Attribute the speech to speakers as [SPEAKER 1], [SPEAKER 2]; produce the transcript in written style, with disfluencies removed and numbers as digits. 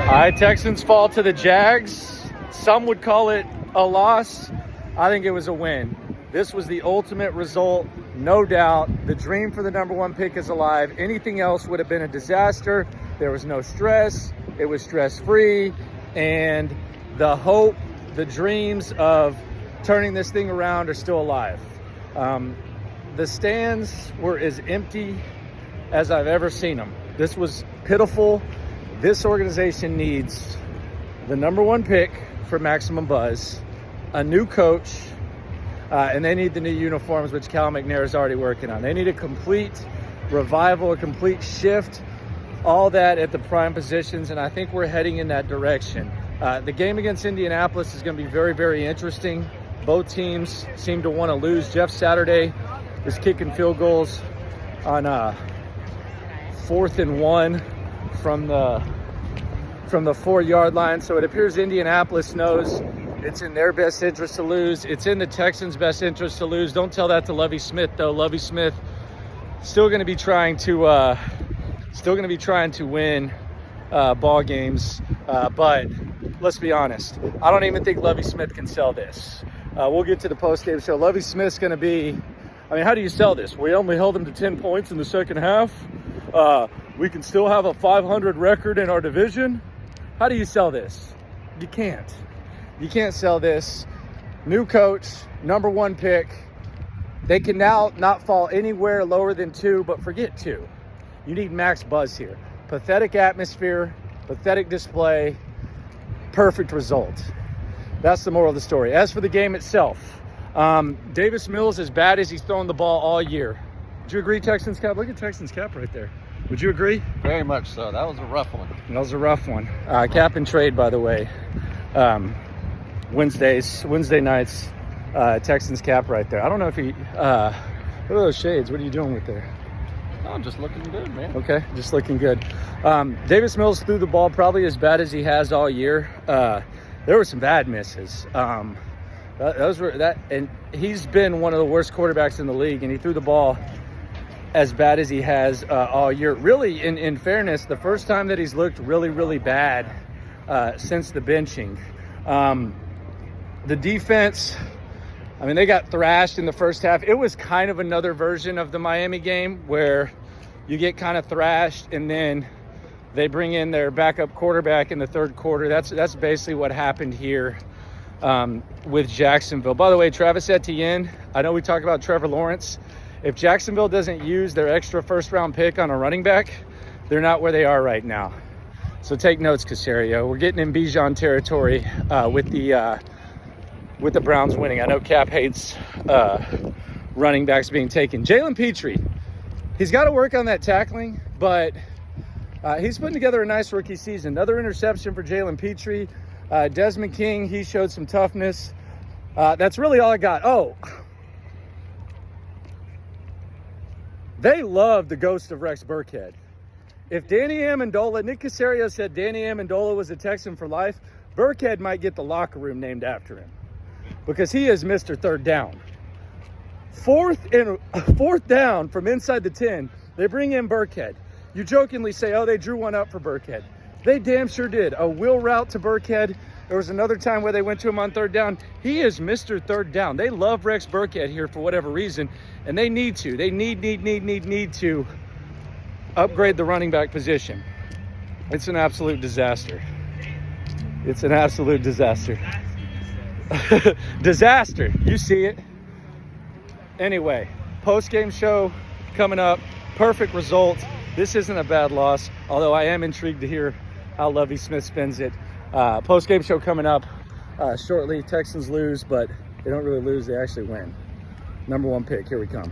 [SPEAKER 1] All right, Texans fall to the Jags. Some would call it a loss. I think it was a win. This was the ultimate result, no doubt. The dream for the number one pick is alive. Anything else would have been a disaster. There was no stress. It was stress-free. And the hope, the dreams of turning this thing around are still alive. The stands were as empty as I've ever seen them. This was pitiful. This organization needs the number one pick for maximum buzz, a new coach, and they need the new uniforms, which Cal McNair is already working on. They need a complete revival, a complete shift, all that at the prime positions, and I think we're heading in that direction. The game against Indianapolis is going to be very, very interesting. Both teams seem to want to lose. Jeff Saturday is kicking field goals on 4th and 1 from the 4-yard line. So it appears Indianapolis knows it's in their best interest to lose. It's in the Texans' best interest to lose. Don't tell that to Lovie Smith, though. Lovie Smith still going to be trying to win ball games. But let's be honest, I don't even think Lovie Smith can sell this. We'll get to the post-game show. Lovie Smith's going to be, I mean, how do you sell this? We only held them to 10 points in the second half. We can still have a 500 record in our division. How do you sell this? You can't. You can't sell this. New coach, number one pick. They can now not fall anywhere lower than 2, but forget 2. You need max buzz here. Pathetic atmosphere, pathetic display, perfect result. That's the moral of the story. As for the game itself, Davis Mills, as bad as he's thrown the ball all year. Would you agree, Texans cap? Look at Texans cap right there. Would you agree?
[SPEAKER 2] Very much so. That was a rough one.
[SPEAKER 1] That was a rough one. Cap and trade, by the way. Wednesday nights, Texans cap right there. I don't know if he, what are those shades? What are you doing with there?
[SPEAKER 2] Oh, I'm just looking good, man.
[SPEAKER 1] Okay, just looking good. Davis Mills threw the ball probably as bad as he has all year. There were some bad misses. And he's been one of the worst quarterbacks in the league, and he threw the ball as bad as he has all year. Really, in fairness, the first time that he's looked really, really bad since the benching. The defense, I mean, they got thrashed in the first half. It was kind of another version of the Miami game where you get kind of thrashed and then they bring in their backup quarterback in the third quarter. That's basically what happened here with Jacksonville. By the way, Travis Etienne, I know we talk about Trevor Lawrence. If Jacksonville doesn't use their extra first-round pick on a running back, they're not where they are right now. So take notes, Caserio. We're getting in Bijan territory with the Browns winning. I know Cap hates running backs being taken. Jalen Petrie, he's got to work on that tackling, but he's putting together a nice rookie season. Another interception for Jalen Petrie. Desmond King, he showed some toughness. That's really all I got. Oh, they love the ghost of Rex Burkhead. If Danny Amendola, Nick Caserio said Danny Amendola was a Texan for life, Burkhead might get the locker room named after him because he is Mr. Third Down. Fourth down from inside the 10, they bring in Burkhead. You jokingly say, oh, they drew one up for Burkhead. They damn sure did. A wheel route to Burkhead. There was another time where they went to him on third down. He is Mr. Third Down. They love Rex Burkhead here for whatever reason, and they need to. They need to upgrade the running back position. It's an absolute disaster. It's an absolute disaster. Disaster. You see it. Anyway, post-game show coming up. Perfect result. This isn't a bad loss, although I am intrigued to hear how Lovie Smith spends it. Post-game show coming up shortly. Texans lose, but they don't really lose. They actually win. Number one pick. Here we come.